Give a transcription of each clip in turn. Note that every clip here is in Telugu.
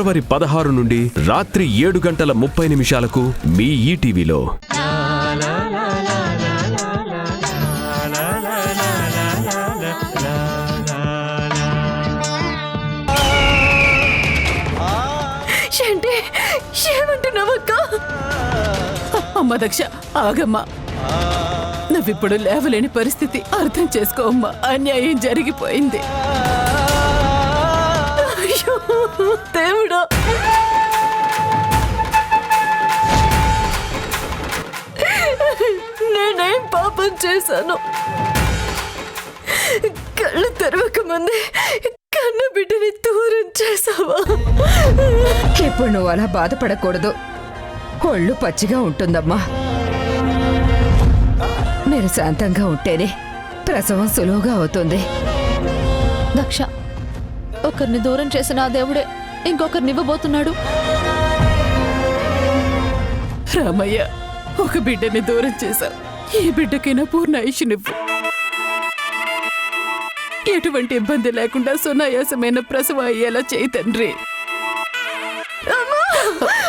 ఫిబ్రవరి 16 నుండి రాత్రి 7:30 మీ ఈటీవీలో. అమ్మ దక్ష, ఆగమ్మా. నువ్విప్పుడు లేవలేని పరిస్థితి. అర్థం చేసుకో అమ్మా, అన్యాయం జరిగిపోయింది. అయ్యో దేవుడా, నేనేం పాపం చేశాను? కళ్ళు తెరవక ముందే కన్న బిడ్డని దూరం చేసావా? ఇప్పుడు నువ్వు అలా బాధపడకూడదు. ఒళ్ళు పచ్చిగా ఉంటుందమ్మా. మీరు శాంతంగా ఉంటేనే ప్రసవం సులువుగా అవుతుంది. దక్ష, ఒకరిని దూరం చేసిన ఆ దేవుడే ఇంకొకరిని ఇవ్వబోతున్నాడు. రామయ్య, ఒక బిడ్డని దూరం చేశావు. ఈ బిడ్డకైనా పూర్ణ ఆయుష్నివ్వు. ఎటువంటి ఇబ్బంది లేకుండా సునాయాసమైన ప్రసవం అయ్యేలా చేయి తండ్రి.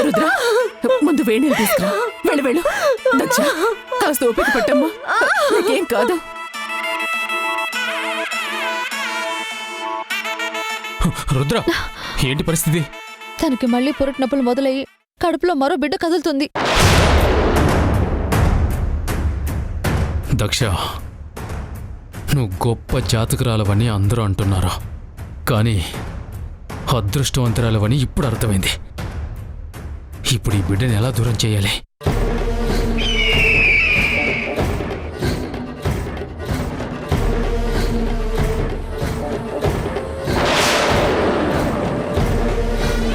రుద్ర, ముందు వేణీలు తీసుకురా. వెళ్ళు వెళ్ళు. దక్ష, కాస్త ఓపిక పట్టమ్మా, నీకేం కాదు. రుద్ర, ఏంటి పరిస్థితి? తనకి మళ్ళీ పురుటి నొప్పులు మొదలయ్యి కడుపులో మరో బిడ్డ కదులుతుంది. దక్ష, నువ్వు గొప్ప జాతకురాలవని అందరూ అంటున్నారు, కానీ అదృష్టవంతురాలవని ఇప్పుడు అర్థమైంది. ఇప్పుడు ఈ బిడ్డని ఎలా దూరం చేయాలి?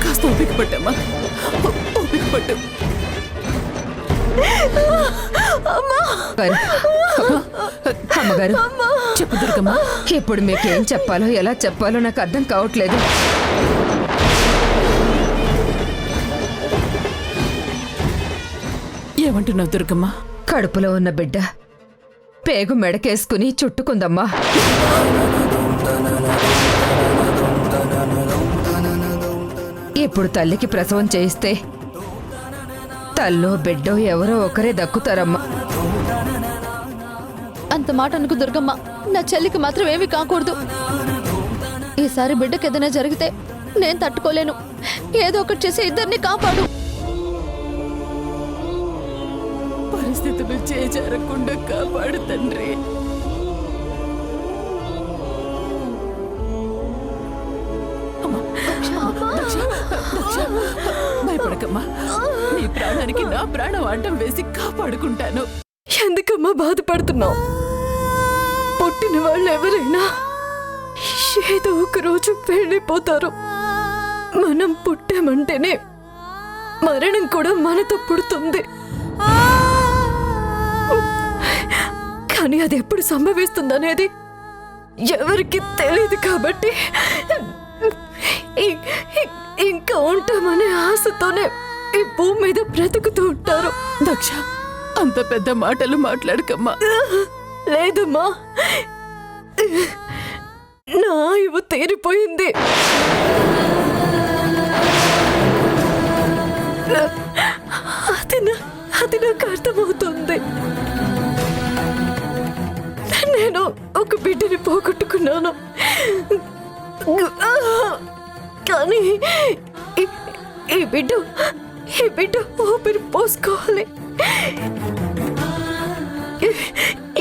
కాస్త ఓపిక పట్టమ్మా, ఓపిక పట్టు. అమ్మగారు, చెప్పు దుర్గమ్మా. ఇప్పుడు మీకేం చెప్పాలో ఎలా చెప్పాలో నాకు అర్థం కావట్లేదు. ఏమంటున్నావు దుర్గమ్మ? కడుపులో ఉన్న బిడ్డ పేగు మెడకేసుకుని చుట్టుకుందమ్మా. ఇప్పుడు తల్లికి ప్రసవం చేయిస్తే తల్లో బిడ్డో ఎవరో ఒకరే దక్కుతారమ్మా. అంత మాట అనుకు దుర్గమ్మ. నా చెల్లికి మాత్రం ఏమీ కాకూడదు. ఈసారి బిడ్డకి ఏదైనా జరిగితే నేను తట్టుకోలేను. ఏదో ఒకటి చేసి ఇద్దరిని కాపాడు. పరిస్థితులు చేజారకుండా కాపాడు తండ్రి. భయపడకమ్మా, నీ ప్రాణానికి నా ప్రాణం అడ్డం వేసి కాపాడుకుంటాను. ఎందుకమ్మా బాధపడుతున్నావు? పుట్టిన వాళ్ళు ఎవరైనా ఏదో ఒక రోజు వెళ్ళిపోతారు. మనం పుట్టామంటేనే మరణం కూడా మనతో పుడుతుంది. కానీ అది ఎప్పుడు సంభవిస్తుందనేది ఎవరికి తెలియదు. కాబట్టి ఇంకా ఉంటామనే ఆశతోనే ఈ భూమి మీద బ్రతుకుతూ ఉంటారు. దక్ష, అంత పెద్ద మాటలు మాట్లాడకమ్మా. లేదమ్మా, నా ఆయువు తీరిపోయింది. అది నాకు అర్థమవుతుంది. నేను ఒక బిడ్డని పోగొట్టుకున్నాను. కానీ ఈ బిడ్డ ఊపిరి పోసుకోవాలి.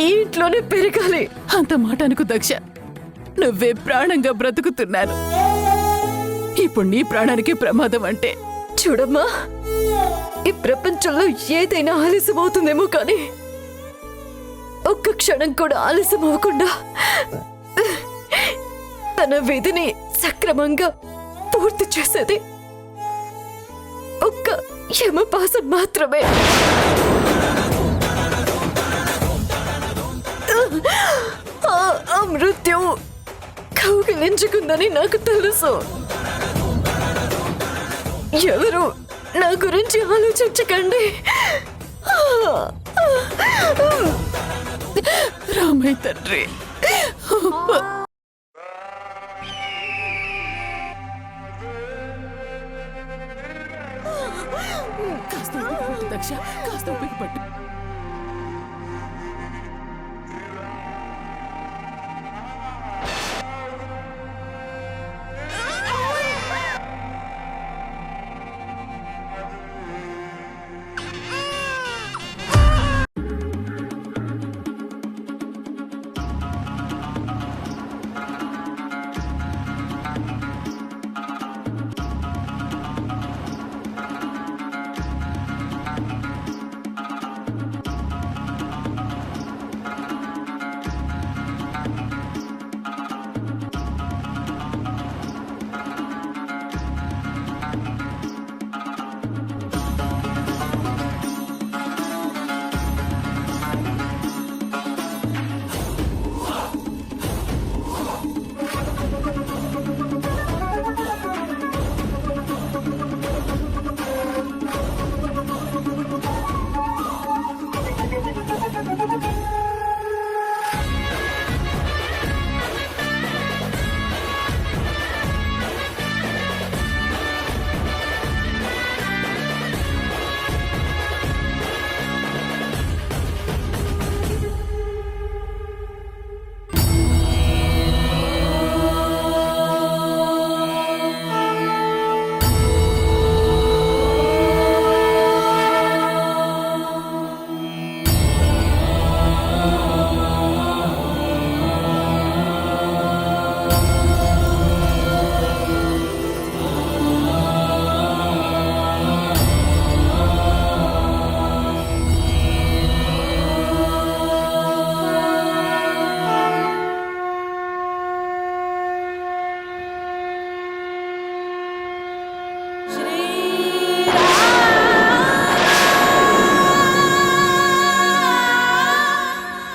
ఈ ఇంట్లోనే పెరగాలి. అంత మాట అనుకు దక్ష. నువ్వే ప్రాణంగా బ్రతుకుతున్నాను. ఇప్పుడు నీ ప్రాణానికి ప్రమాదం అంటే చూడమ్మా, ఈ ప్రపంచంలో ఏదైనా ఆలస్యం అవుతుందేమో, కానీ ఒక్క క్షణం కూడా ఆలస్యం అవ్వకుండా తన విధిని సక్రమంగా పూర్తి చేసేది ఒక్క యమపాసం మాత్రమే. ఆ మృత్యు కౌగిలించుకుందని నాకు తెలుసు. ఎవరు నా గురించి ఆలోచించకండి. రామయ్య తండ్రి, దక్ష, కాస్త ఓపిక పట్టు.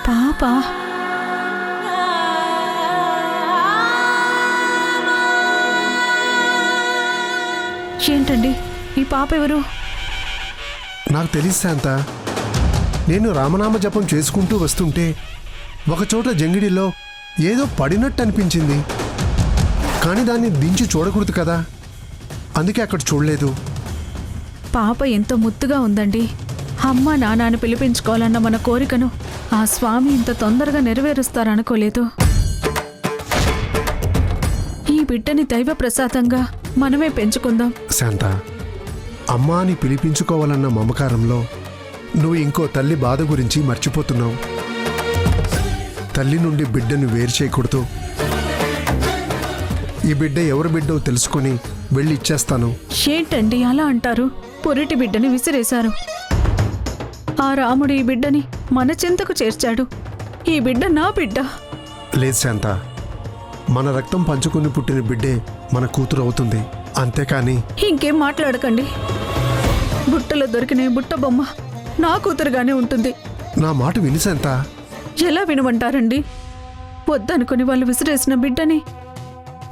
పాప ఏంటండి ఈ పాప ఎవరు? నాకు తెలిసి శాంత, నేను రామనామ జపం చేసుకుంటూ వస్తుంటే ఒకచోట జంగిడిలో ఏదో పడినట్టు అనిపించింది. కానీ దాన్ని దించి చూడకూడదు కదా, అందుకే అక్కడ చూడలేదు. పాప ఎంతో ముద్దుగా ఉందండి. అమ్మ నాన్నని పిలిపించుకోవాలన్న మన కోరికను ఆ స్వామి ఇంత తొందరగా నెరవేరుస్తారనుకోలేదు. ఈ బిడ్డని దైవ ప్రసాదంగా మనమే పెంచుకుందాం. శాంత, అమ్మా అని పిలిపించుకోవాలన్న మమకారంలో నువ్వు ఇంకో తల్లి బాధ గురించి మర్చిపోతున్నావు. తల్లి నుండి బిడ్డను వేరు చేయకూడదు. ఈ బిడ్డ ఎవరి బిడ్డో తెలుసుకుని వెళ్ళి ఇచ్చేస్తాను. ఏంటండి అలా అంటారు? పొరిటి బిడ్డని విసిరేశారు. ఆ రాముడు ఈ బిడ్డని మన చింతకు చేర్చాడు. ఈ బిడ్డ నా బిడ్డ. లేదు శాంత, మన రక్తం పంచుకుని పుట్టిన బిడ్డే మన కూతురు అవుతుంది, అంతేకాని. ఇంకేం మాట్లాడకండి. బుట్టలో దొరికిన ఈ బుట్ట బొమ్మ నా కూతురుగానే ఉంటుంది. నా మాట విని శాంత. ఎలా వినమంటారండి? వద్దనుకుని వాళ్ళు విసిరేసిన బిడ్డని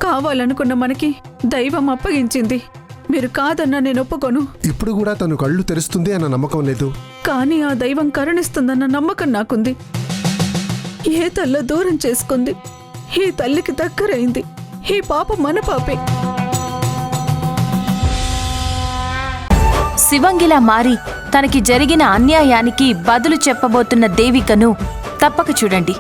కావాలనుకున్న మనకి దైవం అప్పగించింది. మీరు కాదన్నా నేను ఒప్పుకోను. ఇప్పుడు కూడా తను కళ్ళు తెరుస్తుంది అన్న నమ్మకం లేదు. కానీ ఆ దైవం కరుణిస్తుందన్న నమ్మకం నాకుంది. ఏ తల్ల దూరం చేసుకుంది, ఈ తల్లికి దగ్గరైంది. ఈ పాప మన పాపే. శివంగిలా మారి తనకి జరిగిన అన్యాయానికి బదులు చెప్పబోతున్న దేవికను తప్పక చూడండి.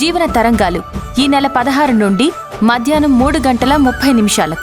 జీవన తరంగాలు ఈ నెల 16 నుండి మధ్యాహ్నం 3:30 నిమిషాలకు.